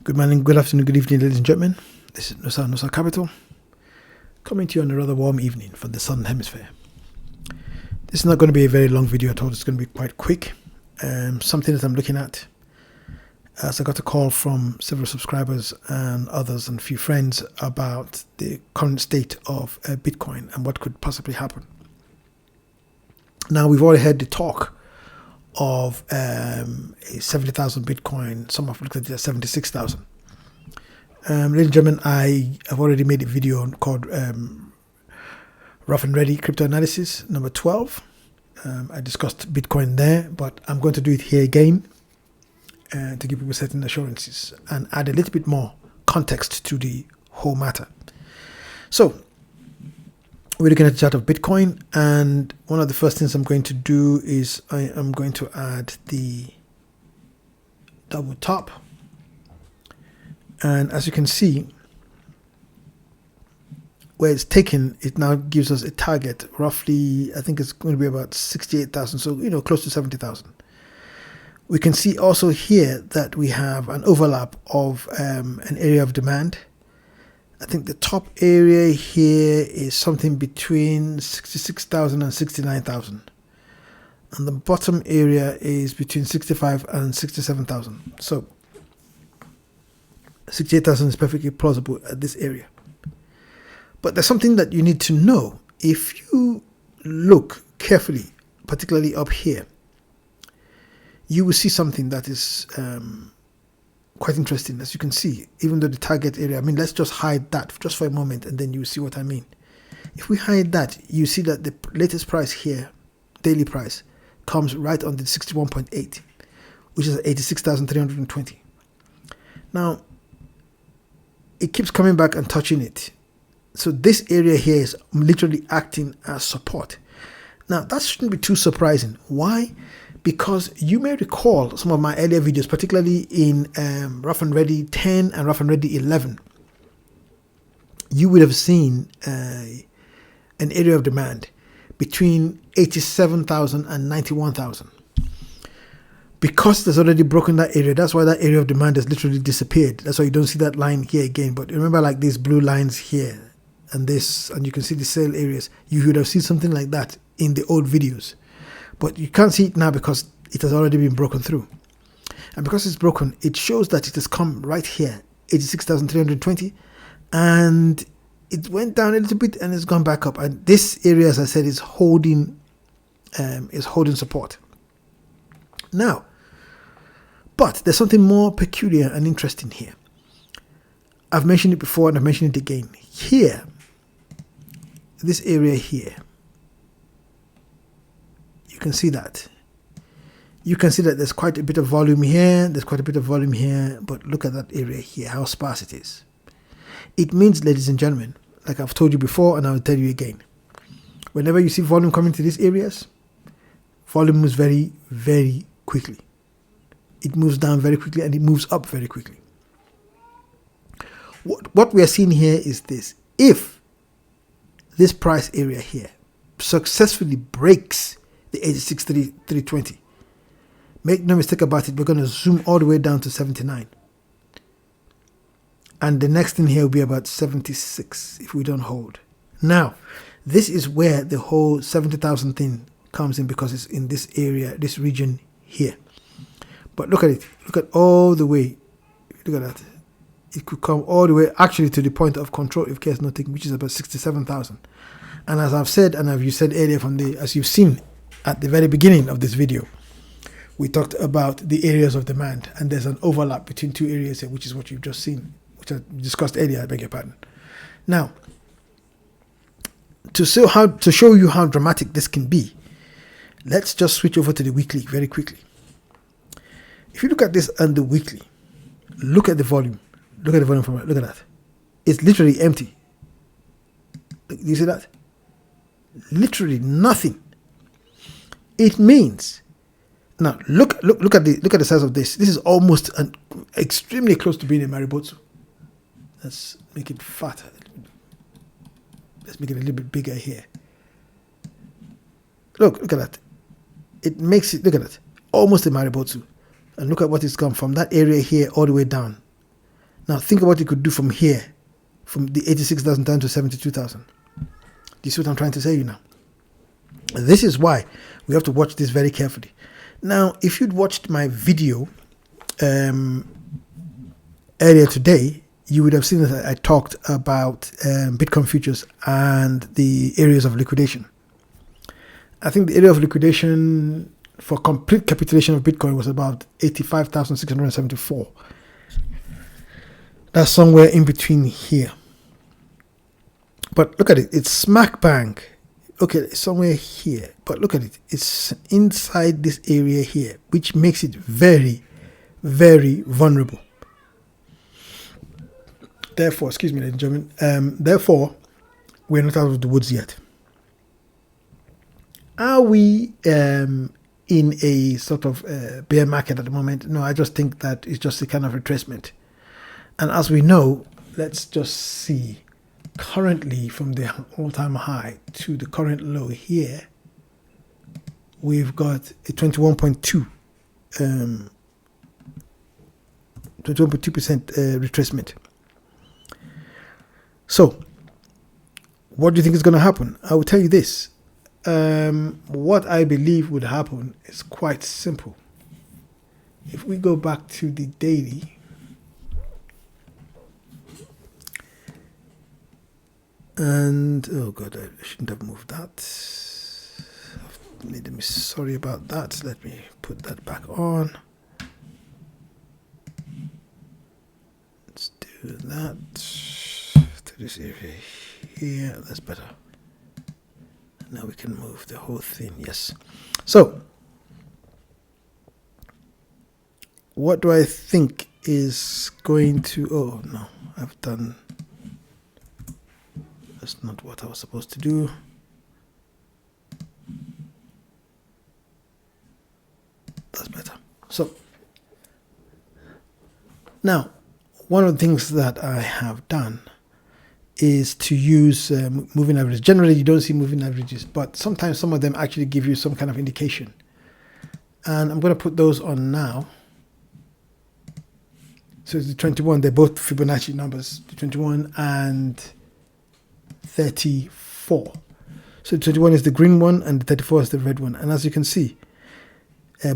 Good morning, good afternoon, good evening, ladies and gentlemen. This is Nusa Capital, coming to you on a rather warm evening from the Southern Hemisphere. This is not going to be a very long video at all. It's going to be quite quick. Something that I'm looking at, as I got a call from several subscribers and others and a few friends about the current state of Bitcoin and what could possibly happen. Now, we've already heard the talk of a 70,000 Bitcoin. Some have looked at it at 76,000. Ladies and gentlemen, I have already made a video called Rough and Ready Crypto Analysis number 12. I discussed Bitcoin there, but I'm going to do it here again to give people certain assurances and add a little bit more context to the whole matter. So, we're looking at the chart of Bitcoin, and one of the first things I'm going to do is I am going to add the double top. And as you can see, where it's taken, it now gives us a target, roughly, I think it's going to be about 68,000, so, close to 70,000. We can see also here that we have an overlap of an area of demand. I think the top area here is something between 66,000 and 69,000. And the bottom area is between 65 and 67,000. So 68,000 is perfectly plausible at this area. But there's something that you need to know. If you look carefully, particularly up here, you will see something that is quite interesting. As you can see, even though the target area, let's just hide that just for a moment and then you see what I mean. If we hide that, you see that the latest price here, daily price, comes right on the 61.8, which is 86,320. Now, it keeps coming back and touching it. So this area here is literally acting as support. Now, that shouldn't be too surprising. Why? Because you may recall some of my earlier videos, particularly in Rough and Ready 10 and Rough and Ready 11. You would have seen an area of demand between 87,000 and 91,000. Because there's already broken that area, that's why that area of demand has literally disappeared. That's why you don't see that line here again. But remember, like these blue lines here and this, and you can see the sale areas. You would have seen something like that in the old videos. But you can't see it now because it has already been broken through. And because it's broken, it shows that it has come right here, 86,320. And it went down a little bit and it's gone back up. And this area, as I said, is holding support. Now, but there's something more peculiar and interesting here. I've mentioned it before and I've mentioned it again. Here, this area here, you can see that. You can see that there's quite a bit of volume here, there's quite a bit of volume here, but look at that area here, how sparse it is. It means, ladies and gentlemen, like I've told you before and I'll tell you again, whenever you see volume coming to these areas, volume moves very, very quickly. It moves down very quickly and it moves up very quickly. What we are seeing here is this. If this price area here successfully breaks the 86,320, make no mistake about it, we're going to zoom all the way down to 79. And the next thing here will be about 76 if we don't hold. Now, this is where the whole 70,000 thing comes in, because it's in this area, this region here. But look at it. Look at all the way. Look at that. It could come all the way actually to the point of control if care is not taken, which is about 67,000. And as I've said, and as you said earlier as you've seen at the very beginning of this video, we talked about the areas of demand, and there's an overlap between two areas here, which is what you've just seen, which I discussed earlier, I beg your pardon. Now, to show you how dramatic this can be, let's just switch over to the weekly very quickly. If you look at this on the weekly, look at the volume. Look at the volume from it. Look at that. It's literally empty. Do you see that? Literally nothing. It means, now look at the size of this. This is almost extremely close to being a Maribotsu. Let's make it fatter. Let's make it a little bit bigger here. Look at that. It makes it, look at that, almost a Maribotsu. And look at what it's gone from that area here all the way down. Now think about what you could do from here, from the 86,000 down to 72,000. Do you see what I'm trying to say you now? This is why we have to watch this very carefully. Now, if you'd watched my video earlier today, you would have seen that I talked about Bitcoin futures and the areas of liquidation. I think the area of liquidation for complete capitulation of Bitcoin was about 85,674. That's somewhere in between here. But look at it. It's smack bang. Okay, it's somewhere here. But look at it. It's inside this area here, which makes it very, very vulnerable. Therefore, excuse me, ladies and gentlemen, therefore, we're not out of the woods yet. Are we in a sort of bear market at the moment? No, I just think that it's just a kind of retracement. And as we know, let's just see, currently from the all-time high to the current low here, we've got a 21.2% retracement. So, what do you think is going to happen? I will tell you this. What I believe would happen is quite simple. If we go back to the daily, and oh god, I shouldn't have moved that. I've made me sorry about that. Let me put that back on. Let's do that to this area here. That's better. Now we can move the whole thing. Yes. So, what do I think is going to... Oh, no. I've done... That's not what I was supposed to do. That's better. So, now, one of the things that I have done is to use moving averages. Generally, you don't see moving averages, but sometimes some of them actually give you some kind of indication. And I'm going to put those on now. So it's the 21, they're both Fibonacci numbers, the 21 and 34. So the 21 is the green one and the 34 is the red one. And as you can see,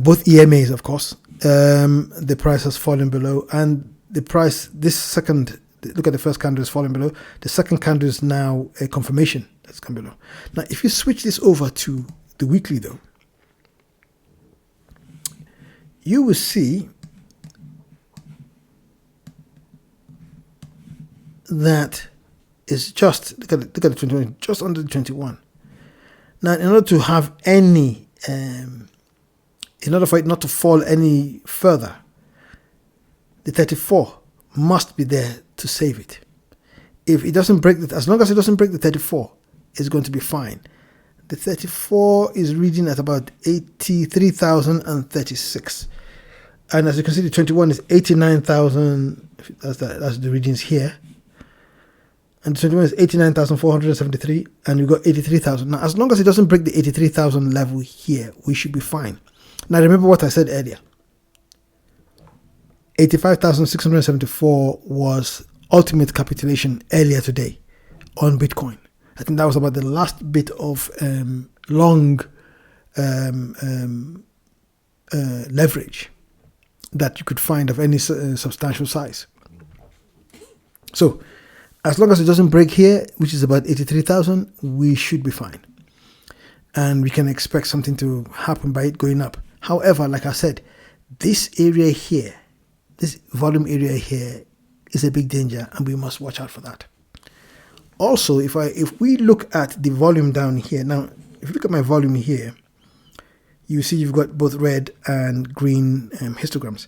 both EMAs, of course, the price has fallen below, and the price, this second, look at the first candle is falling below. The second candle is now a confirmation that's come below. Now, if you switch this over to the weekly though, you will see that it's just, look at the 21, just under the 21. Now, in order to have any, in order for it not to fall any further, the 34 must be there to save it. If it doesn't break it, as long as it doesn't break the 34, it's going to be fine. The 34 is reading at about 83,036. And as you can see, the 21 is 89,000. That's the readings here. And the 21 is 89,473. And we've got 83,000. Now, as long as it doesn't break the 83,000 level here, we should be fine. Now, remember what I said earlier. 85,674 was ultimate capitulation earlier today on Bitcoin. I think that was about the last bit of long leverage that you could find of any substantial size. So, as long as it doesn't break here, which is about 83,000, we should be fine. And we can expect something to happen by it going up. However, like I said, this area here, this volume area here is a big danger, and we must watch out for that. Also, if we look at the volume down here, now, if you look at my volume here, you see you've got both red and green histograms.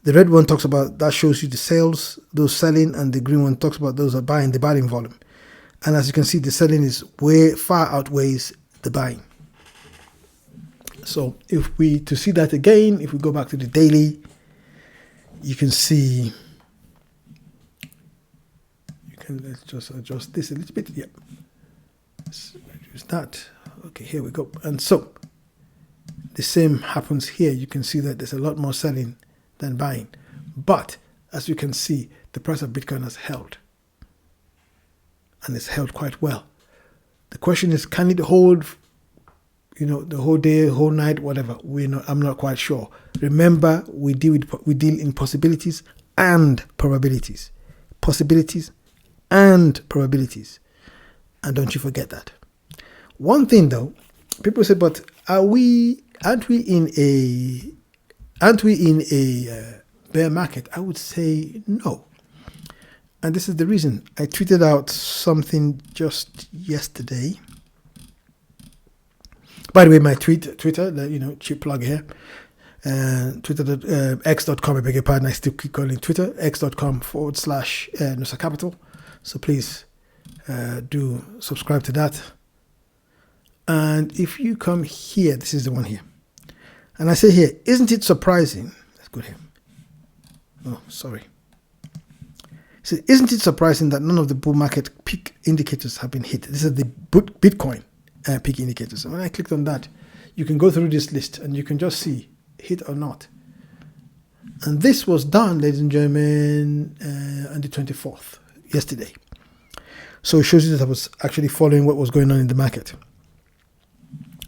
The red one talks about, that shows you the sales, those selling, and the green one talks about those are buying, the buying volume. And as you can see, the selling is way far outweighs the buying. So if we, to see that again, if we go back to the daily, you can see, let's just adjust this a little bit. Yeah, let's reduce that. Okay, here we go. And so the same happens here. You can see that there's a lot more selling than buying. But as you can see, the price of Bitcoin has held. And it's held quite well. The question is, can it hold, the whole day, whole night, whatever? I'm not quite sure. Remember, we deal in possibilities and probabilities. Possibilities and probabilities. And don't you forget that. One thing though, people say, but aren't we in a bear market? I would say no. And this is the reason. I tweeted out something just yesterday. By the way, my Twitter, cheap plug here. Twitter, x.com, I beg your pardon, I still keep calling Twitter, x.com/Nusa Capital. So please do subscribe to that. And if you come here, this is the one here. And I say here, isn't it surprising? Let's go here. Oh, sorry. So isn't it surprising that none of the bull market peak indicators have been hit? This is the Bitcoin peak indicators. And when I clicked on that, you can go through this list and you can just see hit or not. And this was done, ladies and gentlemen, on the 24th, yesterday. So it shows you that I was actually following what was going on in the market.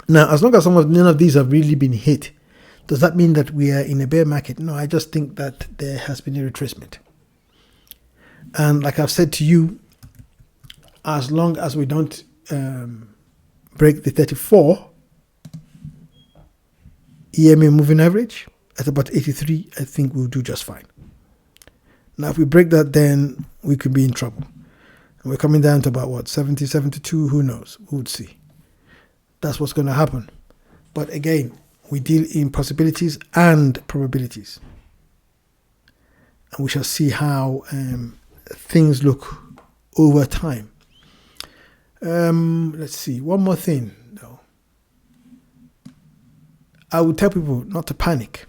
Now, as long as none of these have really been hit, does that mean that we are in a bear market? No, I just think that there has been a retracement. And like I've said to you, as long as we don't break the 34 EMA moving average at about 83, I think we'll do just fine. Now, if we break that, then we could be in trouble. And we're coming down to about 70, 72, who knows? We would see. That's what's going to happen. But again, we deal in possibilities and probabilities. And we shall see how things look over time. Let's see. One more thing, though. I would tell people not to panic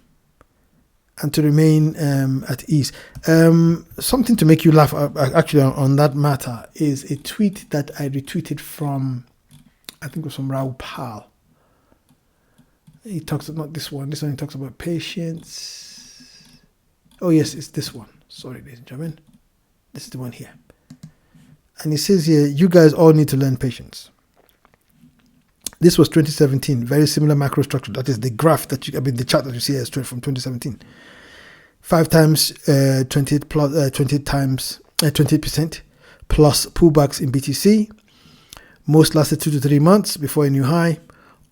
and to remain at ease. Something to make you laugh, actually, on that matter, is a tweet that I retweeted from, I think it was from Raul Pal. He talks, not this one he talks about patience. Oh, yes, it's this one. Sorry, ladies and gentlemen. This is the one here. And he says here, you guys all need to learn patience. This was 2017, very similar macro structure. That is the graph the chart that you see is straight from 2017. 5 times 28 plus 28% plus pullbacks in BTC. Most lasted 2 to 3 months before a new high.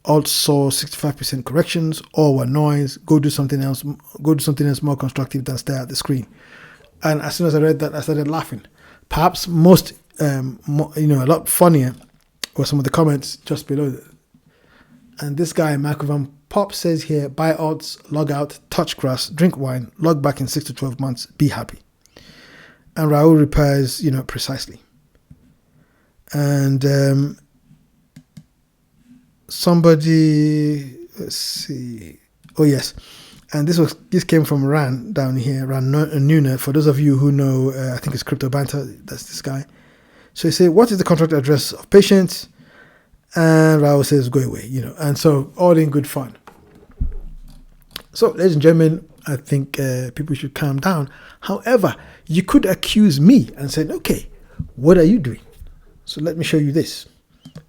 All saw 65% corrections. All were noise. Go do something else. Go do something else more constructive than stare at the screen. And as soon as I read that, I started laughing. Perhaps a lot funnier were some of the comments just below it. And this guy, Michael Van Pop, says here, buy odds, log out, touch grass, drink wine, log back in 6 to 12 months, be happy. And Raul replies, precisely. And somebody, let's see. Oh, yes. And this came from Ran down here, Ran Nuna. For those of you who know, I think it's Crypto Banter, that's this guy. So he said, what is the contract address of patients? And Raul says, go away, And so all in good fun. So, ladies and gentlemen, I think people should calm down. However, you could accuse me and say, okay, what are you doing? So let me show you this.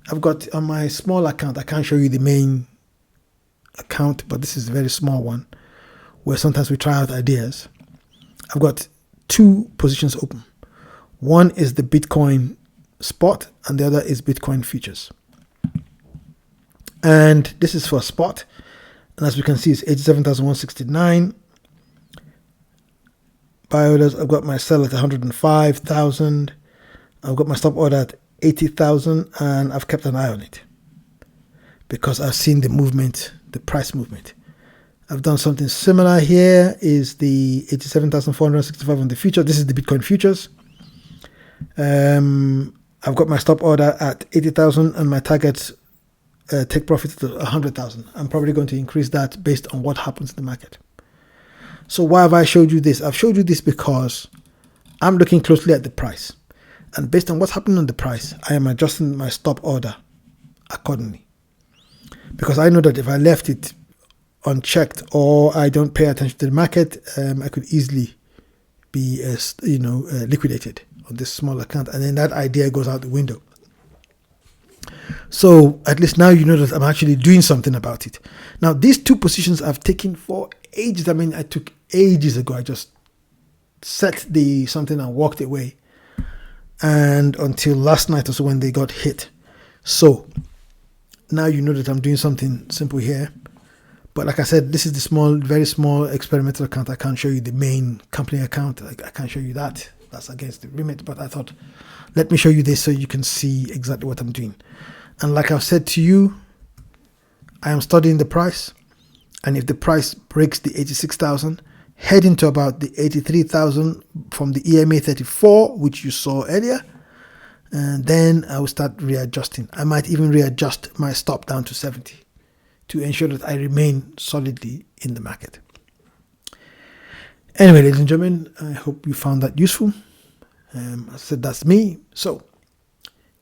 I've got on my small account, I can't show you the main account, but this is a very small one where sometimes we try out ideas. I've got 2 positions open. One is the Bitcoin spot and the other is Bitcoin futures. And this is for spot. And as we can see, it's 87,169. Buy orders, I've got my sell at 105,000. I've got my stop order at 80,000 and I've kept an eye on it because I've seen the movement, the price movement. I've done something similar here is the 87,465 on the future. This is the Bitcoin futures. I've got my stop order at 80,000 and my target take profit to 100,000. I'm probably going to increase that based on what happens in the market. So why have I showed you this? I've showed you this because I'm looking closely at the price. And based on what's happening on the price, I am adjusting my stop order accordingly. Because I know that if I left it unchecked or I don't pay attention to the market, I could easily be liquidated on this small account, and then that idea goes out the window. So at least now you know that I'm actually doing something about it. Now these two positions I've taken for ages. I mean, I took ages ago. I just set the something and walked away, and until last night or so when they got hit. So now you know that I'm doing something simple here. But like I said, this is the small, very small experimental account. I can't show you the main company account. I can't show you that. That's against the remit. But I thought, let me show you this so you can see exactly what I'm doing. And like I've said to you, I am studying the price. And if the price breaks the 86,000, heading to about the 83,000 from the EMA 34, which you saw earlier, and then I will start readjusting. I might even readjust my stop down to 70 to ensure that I remain solidly in the market. Anyway, ladies and gentlemen, I hope you found that useful. As I said, that's me. So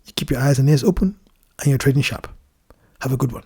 you keep your eyes and ears open and you're trading sharp. Have a good one.